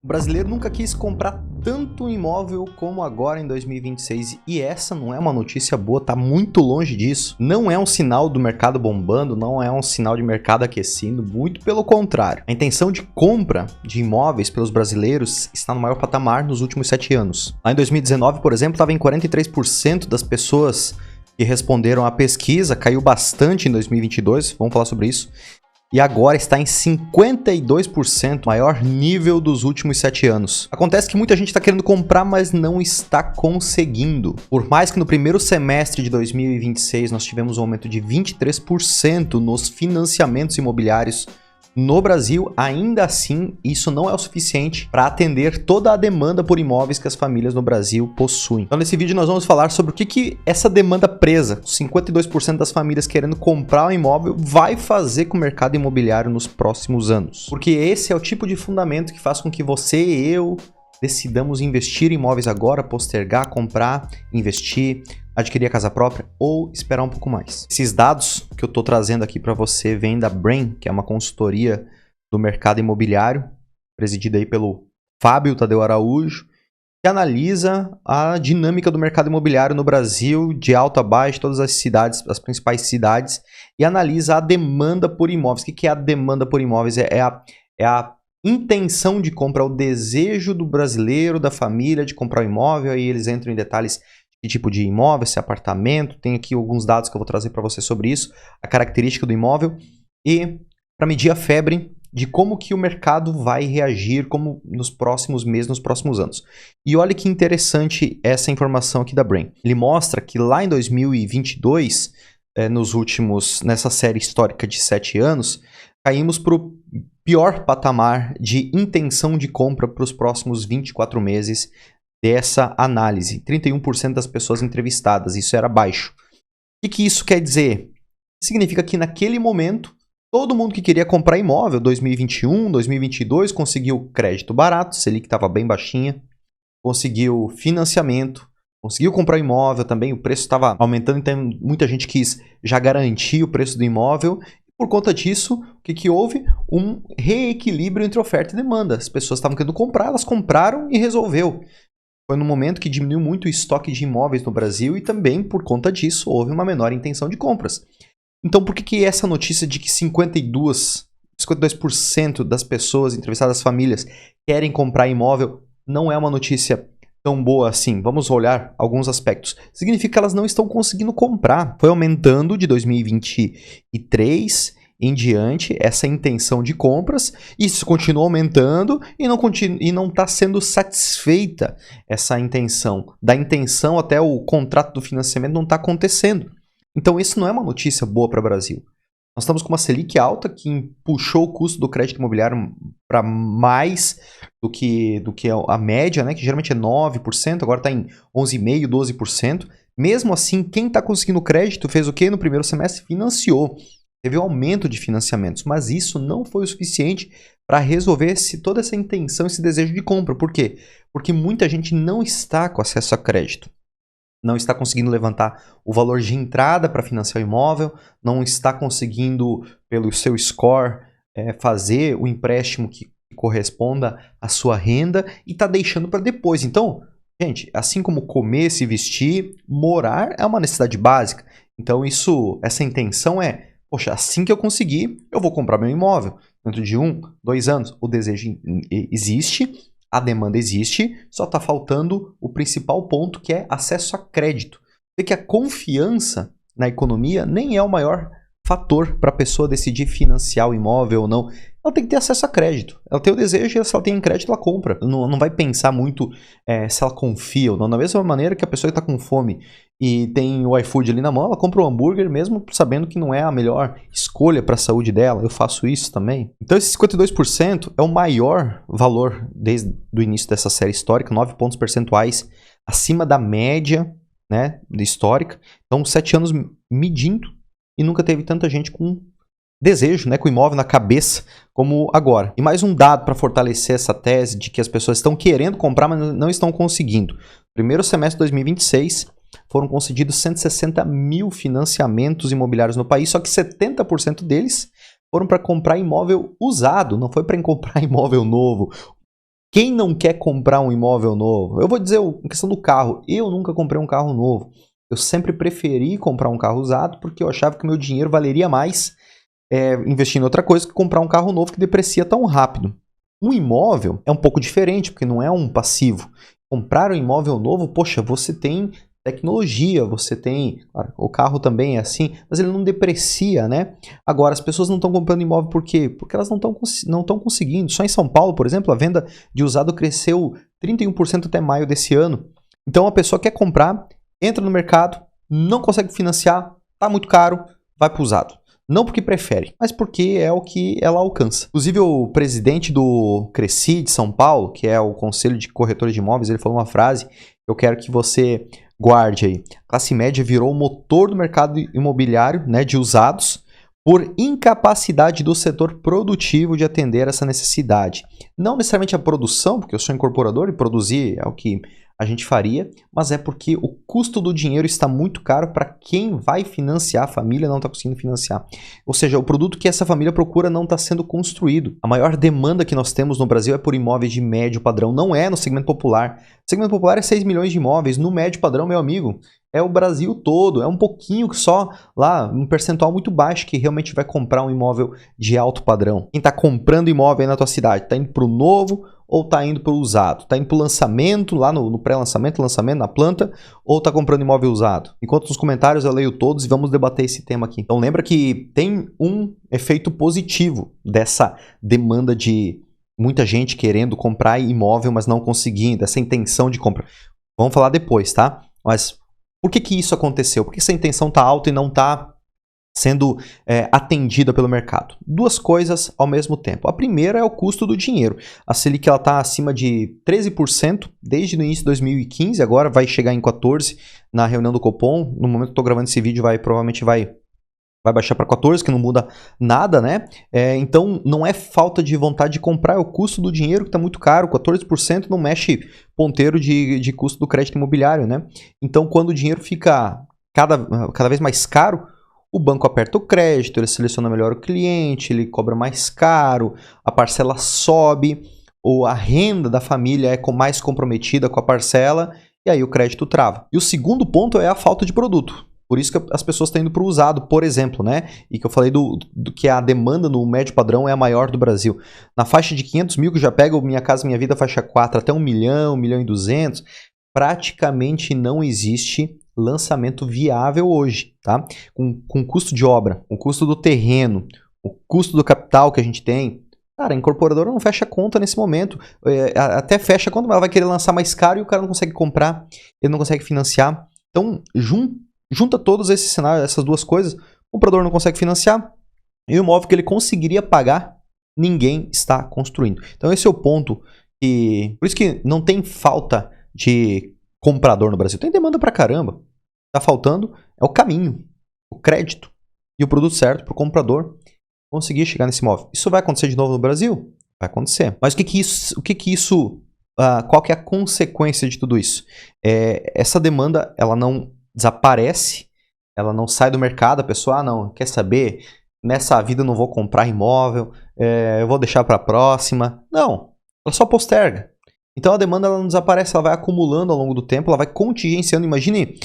O brasileiro nunca quis comprar tanto imóvel como agora em 2026 e essa não é uma notícia boa, tá muito longe disso. Não é um sinal do mercado bombando, não é um sinal de mercado aquecendo, muito pelo contrário. A intenção de compra de imóveis pelos brasileiros está no maior patamar nos últimos 7 anos. Lá em 2019, por exemplo, estava em 43% das pessoas que responderam à pesquisa, caiu bastante em 2022, vamos falar sobre isso. E agora está em 52%, maior nível dos últimos 7 anos. Acontece que muita gente está querendo comprar, mas não está conseguindo. Por mais que no primeiro semestre de 2026 nós tivemos um aumento de 23% nos financiamentos imobiliários no Brasil, ainda assim, isso não é o suficiente para atender toda a demanda por imóveis que as famílias no Brasil possuem. Então, nesse vídeo, nós vamos falar sobre o que essa demanda presa, 52% das famílias querendo comprar um imóvel, vai fazer com o mercado imobiliário nos próximos anos. Porque esse é o tipo de fundamento que faz com que você e eu decidamos investir em imóveis agora, postergar, comprar, investir, adquirir a casa própria ou esperar um pouco mais. Esses dados que eu estou trazendo aqui para você vêm da Brain, que é uma consultoria do mercado imobiliário, presidida aí pelo Fábio Tadeu Araújo, que analisa a dinâmica do mercado imobiliário no Brasil, de alto a baixo, todas as cidades, as principais cidades, e analisa a demanda por imóveis. O que é a demanda por imóveis? É a intenção de compra, o desejo do brasileiro, da família de comprar um imóvel, aí eles entram em detalhes que tipo de imóvel, se é apartamento, tem aqui alguns dados que eu vou trazer para você sobre isso, a característica do imóvel e para medir a febre de como que o mercado vai reagir como nos próximos meses, nos próximos anos. E olha que interessante essa informação aqui da Brain. Ele mostra que lá em 2022, nessa série histórica de 7 anos, caímos para o pior patamar de intenção de compra para os próximos 24 meses dessa análise. 31% das pessoas entrevistadas, isso era baixo. O que isso quer dizer? Significa que naquele momento, todo mundo que queria comprar imóvel, 2021, 2022, conseguiu crédito barato, Selic estava bem baixinha, conseguiu financiamento, conseguiu comprar imóvel também, o preço estava aumentando, então muita gente quis já garantir o preço do imóvel. Por conta disso, o que houve? Um reequilíbrio entre oferta e demanda. As pessoas estavam querendo comprar, elas compraram e resolveu. Foi no momento que diminuiu muito o estoque de imóveis no Brasil e também, por conta disso, houve uma menor intenção de compras. Então, por que essa notícia de que 52% das pessoas entrevistadas, das famílias, querem comprar imóvel, não é uma notícia tão boa assim? Vamos olhar alguns aspectos. Significa que elas não estão conseguindo comprar. Foi aumentando de 2023 em diante essa intenção de compras, isso continua aumentando e não está sendo satisfeita essa intenção. Da intenção até o contrato do financiamento não está acontecendo. Então isso não é uma notícia boa para o Brasil. Nós estamos com uma Selic alta que puxou o custo do crédito imobiliário para mais do que a média, né, que geralmente é 9%, agora está em 11,5%, 12%. Mesmo assim, quem está conseguindo crédito fez o quê? No primeiro semestre financiou. Teve um aumento de financiamentos, mas isso não foi o suficiente para resolver toda essa intenção, esse desejo de compra. Por quê? Porque muita gente não está com acesso a crédito. Não está conseguindo levantar o valor de entrada para financiar o imóvel, não está conseguindo, pelo seu score, fazer o empréstimo que corresponda à sua renda e está deixando para depois. Então, gente, assim como comer, se vestir, morar é uma necessidade básica. Então, essa intenção é: poxa, assim que eu conseguir, eu vou comprar meu imóvel. Dentro de 1, 2 anos, o desejo existe, a demanda existe, só está faltando o principal ponto, que é acesso a crédito. Vê que a confiança na economia nem é o maior fator para a pessoa decidir financiar o imóvel ou não. Ela tem que ter acesso a crédito. Ela tem o desejo e se ela tem crédito, ela compra. Não vai pensar muito se ela confia ou não. Da mesma maneira que a pessoa que está com fome e tem o iFood ali na mão, ela compra o hambúrguer mesmo sabendo que não é a melhor escolha para a saúde dela. Eu faço isso também. Então esse 52% é o maior valor desde o início dessa série histórica, 9 pontos percentuais acima da média, né, histórica. Então 7 anos medindo e nunca teve tanta gente com desejo, né, com o imóvel na cabeça como agora. E mais um dado para fortalecer essa tese de que as pessoas estão querendo comprar, mas não estão conseguindo. Primeiro semestre de 2026, foram concedidos 160 mil financiamentos imobiliários no país, só que 70% deles foram para comprar imóvel usado, não foi para comprar imóvel novo. Quem não quer comprar um imóvel novo? Eu vou dizer a questão do carro. Eu nunca comprei um carro novo. Eu sempre preferi comprar um carro usado porque eu achava que o meu dinheiro valeria mais investindo em outra coisa que comprar um carro novo que deprecia tão rápido. Um imóvel é um pouco diferente, porque não é um passivo. Comprar um imóvel novo, poxa, você tem tecnologia, você tem... Claro, o carro também é assim, mas ele não deprecia, né? Agora, as pessoas não estão comprando imóvel por quê? Porque elas não estão conseguindo. Só em São Paulo, por exemplo, a venda de usado cresceu 31% até maio desse ano. Então, a pessoa quer comprar, entra no mercado, não consegue financiar, tá muito caro, vai para o usado. Não porque prefere, mas porque é o que ela alcança. Inclusive, o presidente do Cresci de São Paulo, que é o Conselho de Corretores de Imóveis, ele falou uma frase que eu quero que você guarde aí. A classe média virou o motor do mercado imobiliário, né, de usados, por incapacidade do setor produtivo de atender essa necessidade. Não necessariamente a produção, porque eu sou incorporador e produzir é o que a gente faria, mas é porque o custo do dinheiro está muito caro para quem vai financiar, a família não está conseguindo financiar. Ou seja, o produto que essa família procura não está sendo construído. A maior demanda que nós temos no Brasil é por imóveis de médio padrão, não é no segmento popular. O segmento popular é 6 milhões de imóveis, no médio padrão, meu amigo, é o Brasil todo, é um pouquinho só lá, um percentual muito baixo que realmente vai comprar um imóvel de alto padrão. Quem está comprando imóvel aí na tua cidade, está indo para o novo ou está indo para o usado? Está indo para o lançamento, lá no pré-lançamento, lançamento na planta, ou está comprando imóvel usado? Enquanto nos comentários eu leio todos e vamos debater esse tema aqui. Então lembra que tem um efeito positivo dessa demanda de muita gente querendo comprar imóvel, mas não conseguindo, essa intenção de compra. Vamos falar depois, tá? Mas por que isso aconteceu? Por que essa intenção está alta e não está sendo atendida pelo mercado? Duas coisas ao mesmo tempo. A primeira é o custo do dinheiro. A Selic está acima de 13% desde o início de 2015, agora vai chegar em 14% na reunião do Copom. No momento que estou gravando esse vídeo, provavelmente vai baixar para 14%, que não muda nada, né? Então, não é falta de vontade de comprar, é o custo do dinheiro que está muito caro. 14% não mexe ponteiro de custo do crédito imobiliário, né? Então, quando o dinheiro fica cada vez mais caro, o banco aperta o crédito, ele seleciona melhor o cliente, ele cobra mais caro, a parcela sobe, ou a renda da família é mais comprometida com a parcela, e aí o crédito trava. E o segundo ponto é a falta de produto. Por isso que as pessoas estão indo para o usado, por exemplo, né? E que eu falei do que a demanda no médio padrão é a maior do Brasil. Na faixa de 500 mil, que já pega o Minha Casa Minha Vida faixa 4, até 1 milhão, 1 milhão e 200, praticamente não existe lançamento viável hoje, tá? Com custo de obra, o custo do terreno, o custo do capital que a gente tem. Cara, a incorporadora não fecha conta nesse momento. Até fecha conta, mas ela vai querer lançar mais caro e o cara não consegue comprar, ele não consegue financiar. Então, junta todos esses cenários, essas duas coisas, o comprador não consegue financiar e o imóvel que ele conseguiria pagar, ninguém está construindo. Então esse é o ponto por isso que não tem falta de comprador no Brasil. Tem demanda pra caramba. Tá faltando é o caminho, o crédito e o produto certo para o comprador conseguir chegar nesse imóvel. Isso vai acontecer de novo no Brasil? Vai acontecer. Mas qual que é a consequência de tudo isso? Essa demanda, ela não desaparece, ela não sai do mercado, a pessoa, não, quer saber, nessa vida eu não vou comprar imóvel, eu vou deixar para a próxima. Não, ela só posterga. Então a demanda ela não desaparece, ela vai acumulando ao longo do tempo, ela vai contingenciando. Imagine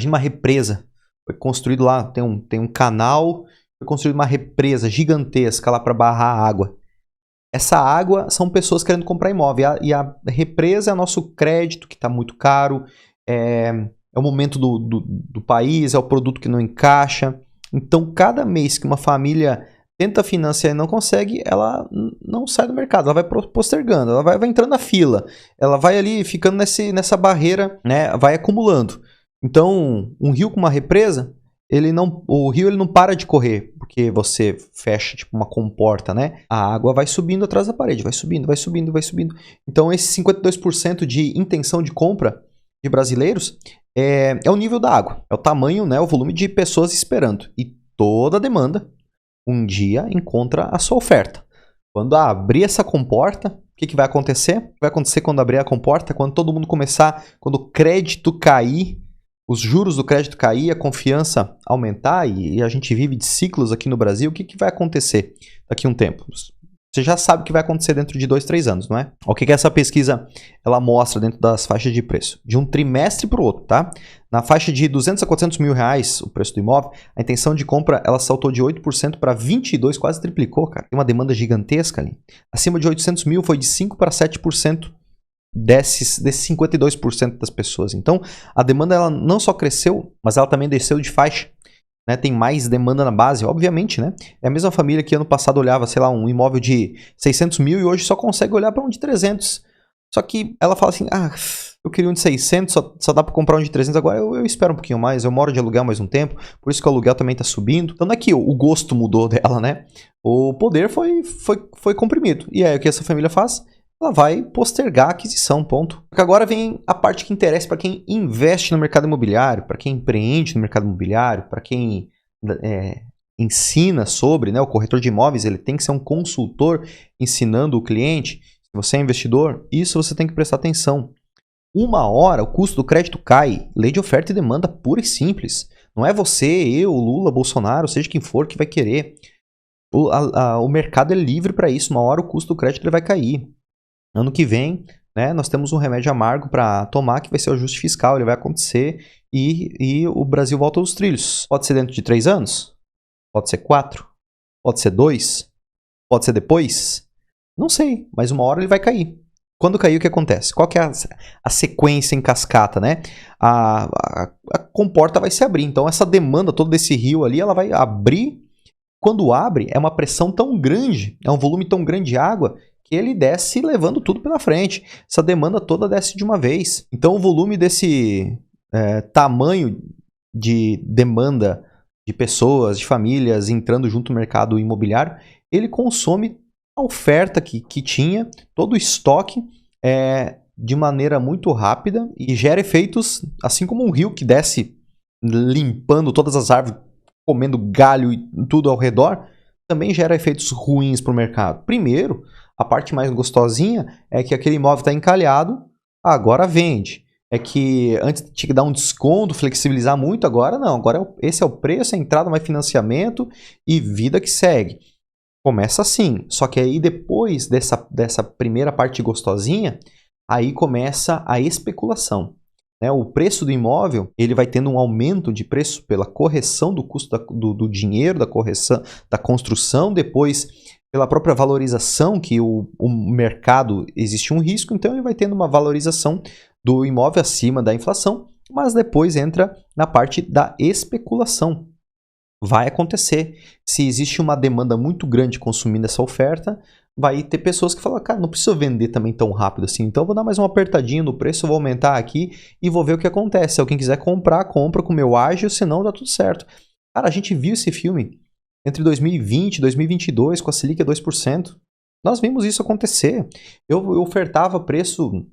uma represa, foi construído lá, tem um canal, foi construído uma represa gigantesca lá para barrar a água. Essa água são pessoas querendo comprar imóvel, e a represa é nosso crédito, que está muito caro, é o momento do país, é o produto que não encaixa. Então, cada mês que uma família tenta financiar e não consegue, ela não sai do mercado, ela vai postergando, ela vai entrando na fila, ela vai ali ficando nessa barreira, né, vai acumulando. Então, um rio com uma represa, o rio ele não para de correr, porque você fecha tipo uma comporta, né? A água vai subindo atrás da parede, vai subindo, vai subindo, vai subindo. Então, esse 52% de intenção de compra de brasileiros é o nível da água, é o tamanho, né, o volume de pessoas esperando. E toda demanda, um dia, encontra a sua oferta. Quando abrir essa comporta, o que vai acontecer? O que vai acontecer quando abrir a comporta? Quando todo mundo começar, quando o crédito cair, os juros do crédito cair, a confiança aumentar, e a gente vive de ciclos aqui no Brasil, o que vai acontecer daqui a um tempo? você já sabe o que vai acontecer dentro de 2, 3 anos, não é? O que essa pesquisa ela mostra dentro das faixas de preço? De um trimestre para o outro, tá? Na faixa de 200 a 400 mil reais, o preço do imóvel, a intenção de compra ela saltou de 8% para 22%, quase triplicou, cara. Tem uma demanda gigantesca ali. Acima de 800 mil foi de 5% para 7% desses 52% das pessoas. Então, a demanda ela não só cresceu, mas ela também desceu de faixa. Né, tem mais demanda na base, obviamente, né? É a mesma família que ano passado olhava, sei lá, um imóvel de 600 mil e hoje só consegue olhar para um de 300. Só que ela fala assim, eu queria um de 600, só dá para comprar um de 300, agora eu espero um pouquinho mais, eu moro de aluguel mais um tempo, por isso que o aluguel também está subindo. Então não é que o gosto mudou dela, né? O poder foi comprimido. E aí o que essa família faz? Ela vai postergar a aquisição, ponto. Porque agora vem a parte que interessa para quem investe no mercado imobiliário, para quem empreende no mercado imobiliário, para quem ensina sobre, né, o corretor de imóveis, ele tem que ser um consultor ensinando o cliente. Se você é investidor, isso você tem que prestar atenção. Uma hora o custo do crédito cai, lei de oferta e demanda pura e simples. Não é você, eu, Lula, Bolsonaro, seja quem for que vai querer. O mercado é livre para isso, uma hora o custo do crédito ele vai cair. Ano que vem, né, nós temos um remédio amargo para tomar, que vai ser o ajuste fiscal, ele vai acontecer e o Brasil volta aos trilhos. Pode ser dentro de 3 anos? Pode ser 4? Pode ser 2? Pode ser depois? Não sei, mas uma hora ele vai cair. Quando cair, o que acontece? Qual que é a sequência em cascata, né? A comporta vai se abrir, então essa demanda toda desse rio ali, ela vai abrir. Quando abre, é uma pressão tão grande, é um volume tão grande de água, que ele desce levando tudo pela frente. Essa demanda toda desce de uma vez. Então o volume desse tamanho de demanda de pessoas, de famílias entrando junto no mercado imobiliário, ele consome a oferta que tinha, todo o estoque de maneira muito rápida e gera efeitos, assim como um rio que desce limpando todas as árvores, comendo galho e tudo ao redor, também gera efeitos ruins para o mercado. Primeiro, a parte mais gostosinha é que aquele imóvel está encalhado, agora vende. É que antes tinha que dar um desconto, flexibilizar muito, agora não. Agora esse é o preço, a entrada, mais financiamento e vida que segue. Começa assim, só que aí depois dessa primeira parte gostosinha, aí começa a especulação. Né? O preço do imóvel ele vai tendo um aumento de preço pela correção do custo do dinheiro, da correção, da construção, depois pela própria valorização, que o mercado existe um risco, então ele vai tendo uma valorização do imóvel acima da inflação, mas depois entra na parte da especulação. Vai acontecer. Se existe uma demanda muito grande consumindo essa oferta, vai ter pessoas que falam, cara, não preciso vender também tão rápido assim, então eu vou dar mais uma apertadinha no preço, vou aumentar aqui e vou ver o que acontece. Se alguém quiser comprar, compra com o meu ágio, senão dá tudo certo. Cara, a gente viu esse filme entre 2020 e 2022 com a Selic a 2%. Nós vimos isso acontecer. Eu ofertava preço...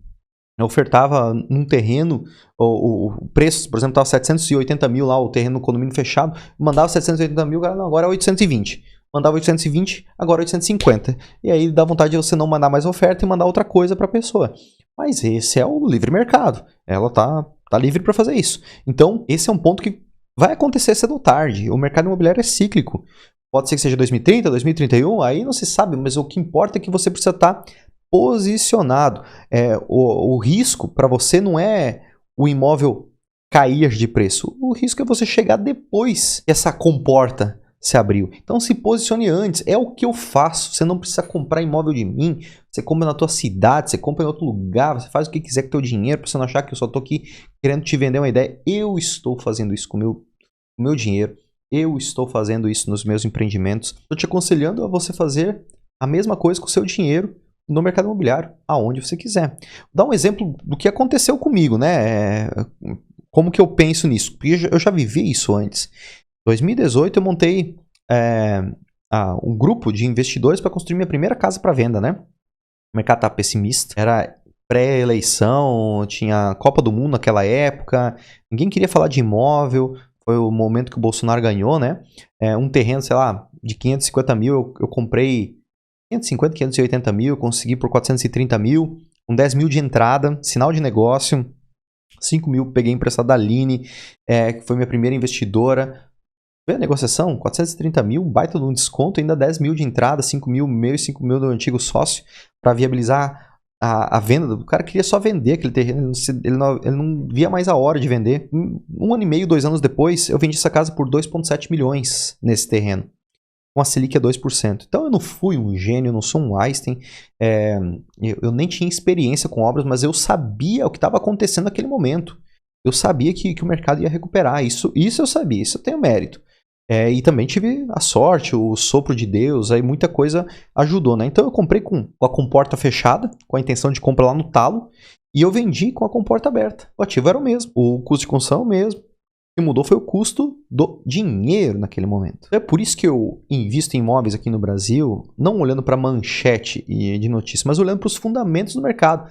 Eu ofertava num terreno, o preço, por exemplo, estava 780 mil lá, o terreno no condomínio fechado, mandava 780 mil, agora é 820. Mandava 820, agora 850. E aí dá vontade de você não mandar mais oferta e mandar outra coisa para a pessoa. Mas esse é o livre mercado. Ela tá livre para fazer isso. Então, esse é um ponto que vai acontecer cedo ou tarde. O mercado imobiliário é cíclico. Pode ser que seja 2030, 2031, aí não se sabe, mas o que importa é que você precisa estar posicionado. O risco para você não é o imóvel cair de preço. O risco é você chegar depois que essa comporta se abriu. Então se posicione antes. É o que eu faço. Você não precisa comprar imóvel de mim. Você compra na tua cidade, você compra em outro lugar, você faz o que quiser com o teu dinheiro, para você não achar que eu só estou aqui querendo te vender uma ideia. Eu estou fazendo isso com o meu dinheiro. Eu estou fazendo isso nos meus empreendimentos. Estou te aconselhando a você fazer a mesma coisa com o seu dinheiro no mercado imobiliário, aonde você quiser. Vou dar um exemplo do que aconteceu comigo, né? Como que eu penso nisso? Porque eu já vivi isso antes. Em 2018 eu montei um grupo de investidores para construir minha primeira casa para venda, né? O mercado estava pessimista, era pré-eleição, tinha Copa do Mundo naquela época, ninguém queria falar de imóvel, foi o momento que o Bolsonaro ganhou, né? Um terreno, sei lá, de 550 mil, eu comprei 550, 580 mil, consegui por 430 mil, com 10 mil de entrada, sinal de negócio, 5 mil peguei emprestado da Aline, que foi minha primeira investidora, Vê a negociação, 430 mil, baita de um desconto, ainda 10 mil de entrada, 5 mil meu e 5 mil do antigo sócio, para viabilizar a venda. O cara queria só vender aquele terreno, ele não via mais a hora de vender. Um ano e meio, 2 anos depois, eu vendi essa casa por 2,7 milhões nesse terreno, com a Selic a 2%. Então eu não fui um gênio, eu não sou um Einstein, eu nem tinha experiência com obras, mas eu sabia o que estava acontecendo naquele momento. Eu sabia que o mercado ia recuperar, isso eu sabia, isso eu tenho mérito. E também tive a sorte, o sopro de Deus, aí muita coisa ajudou, né? Então eu comprei com a comporta fechada, com a intenção de comprar lá no talo, e eu vendi com a comporta aberta. O ativo era o mesmo, o custo de construção era o mesmo. O que mudou foi o custo do dinheiro naquele momento. É por isso que eu invisto em imóveis aqui no Brasil, não olhando para manchete de notícia, mas olhando para os fundamentos do mercado.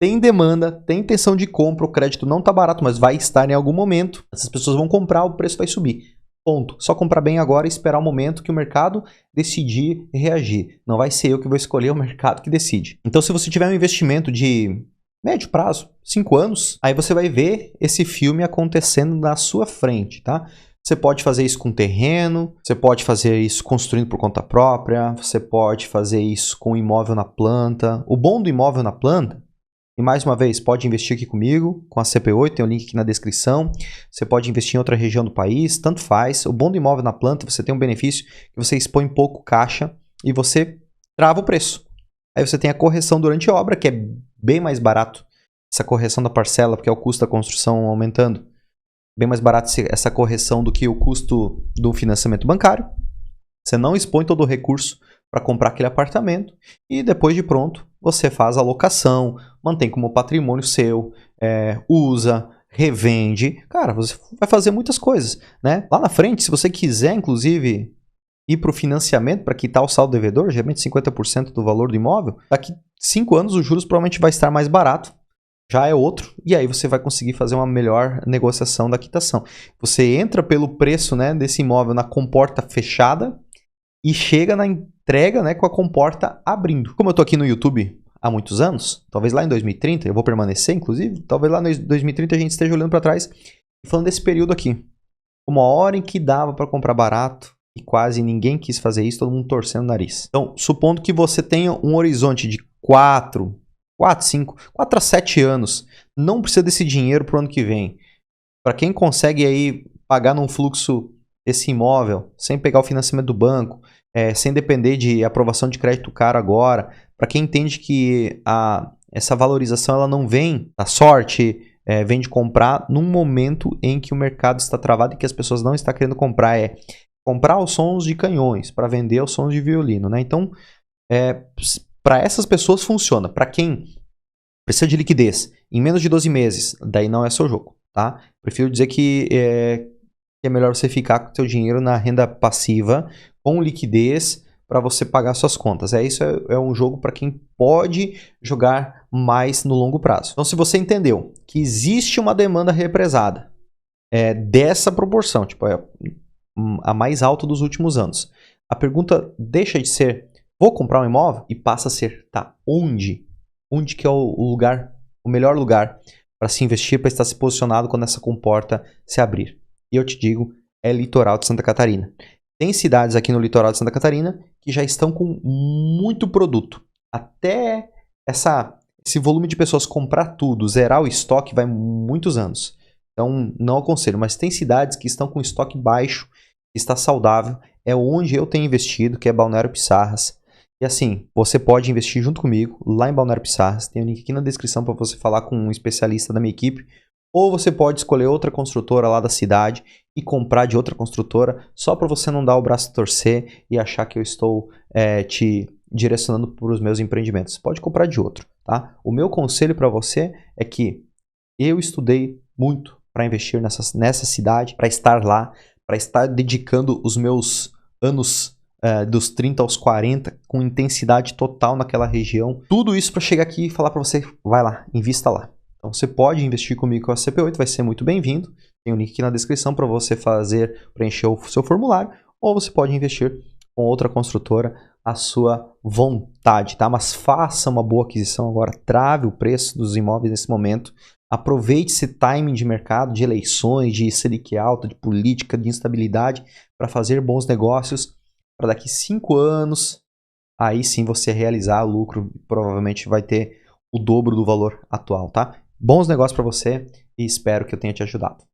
Tem demanda, tem intenção de compra, o crédito não está barato, mas vai estar em algum momento. Essas pessoas vão comprar, o preço vai subir. Ponto. Só comprar bem agora e esperar o momento que o mercado decidir reagir. Não vai ser eu que vou escolher, o mercado que decide. Então, se você tiver um investimento de médio prazo, 5 anos, aí você vai ver esse filme acontecendo na sua frente, tá? Você pode fazer isso com terreno, você pode fazer isso construindo por conta própria, você pode fazer isso com imóvel na planta. O bom do imóvel na planta, e mais uma vez, pode investir aqui comigo, com a CP8, tem o link aqui na descrição. Você pode investir em outra região do país, tanto faz. O bom do imóvel na planta, você tem um benefício que você expõe pouco caixa e você trava o preço. Aí você tem a correção durante a obra, que é bem mais barato. Essa correção da parcela, porque é o custo da construção aumentando. Bem mais barato essa correção do que o custo do financiamento bancário. Você não expõe todo o recurso para comprar aquele apartamento e depois de pronto você faz a locação, mantém como patrimônio seu, usa, revende. Cara, você vai fazer muitas coisas, né? Lá na frente, se você quiser, inclusive, ir para o financiamento para quitar o saldo devedor, geralmente 50% do valor do imóvel, daqui 5 anos os juros provavelmente vai estar mais barato, já é outro, e aí você vai conseguir fazer uma melhor negociação da quitação. Você entra pelo preço, né, desse imóvel na comporta fechada e chega na entrega, né, com a comporta abrindo. Como eu tô aqui no YouTube há muitos anos, talvez lá em 2030, eu vou permanecer, inclusive, talvez lá em 2030 a gente esteja olhando para trás e falando desse período aqui. Uma hora em que dava para comprar barato e quase ninguém quis fazer isso, todo mundo torcendo o nariz. Então, supondo que você tenha um horizonte de 4 a 7 anos, não precisa desse dinheiro para o ano que vem. Para quem consegue aí pagar num fluxo esse imóvel, sem pegar o financiamento do banco, sem depender de aprovação de crédito caro agora, para quem entende que essa valorização ela não vem da sorte, vem de comprar num momento em que o mercado está travado e que as pessoas não estão querendo comprar, comprar os sons de canhões para vender os sons de violino, né? Então, para essas pessoas funciona. Para quem precisa de liquidez em menos de 12 meses, daí não é seu jogo, tá? Prefiro dizer que é melhor você ficar com o seu dinheiro na renda passiva, com liquidez, para você pagar suas contas. Isso é um jogo para quem pode jogar mais no longo prazo. Então, se você entendeu que existe uma demanda represada dessa proporção, tipo, a mais alta dos últimos anos, a pergunta deixa de ser, vou comprar um imóvel? E passa a ser, tá, onde? Onde que é o melhor lugar para se investir, para estar se posicionado quando essa comporta se abrir? E eu te digo, é litoral de Santa Catarina. Tem cidades aqui no litoral de Santa Catarina que já estão com muito produto. Até esse volume de pessoas comprar tudo, zerar o estoque, vai muitos anos. Então, não aconselho. Mas tem cidades que estão com estoque baixo, que está saudável. É onde eu tenho investido, que é Balneário Piçarras. E assim, você pode investir junto comigo lá em Balneário Piçarras. Tem o link aqui na descrição para você falar com um especialista da minha equipe. Ou você pode escolher outra construtora lá da cidade e comprar de outra construtora só para você não dar o braço a torcer e achar que eu estou te direcionando para os meus empreendimentos. Você pode comprar de outro, tá? O meu conselho para você é que eu estudei muito para investir nessa cidade, para estar lá, para estar dedicando os meus anos dos 30 aos 40 com intensidade total naquela região. Tudo isso para chegar aqui e falar para você, vai lá, invista lá. Então você pode investir comigo com a CP8, vai ser muito bem-vindo. Tem um link aqui na descrição para você preencher o seu formulário, ou você pode investir com outra construtora à sua vontade, tá? Mas faça uma boa aquisição agora, trave o preço dos imóveis nesse momento, aproveite esse timing de mercado, de eleições, de Selic alta, de política, de instabilidade, para fazer bons negócios, para daqui 5 anos, aí sim você realizar o lucro, provavelmente vai ter o dobro do valor atual, tá? Bons negócios para você e espero que eu tenha te ajudado.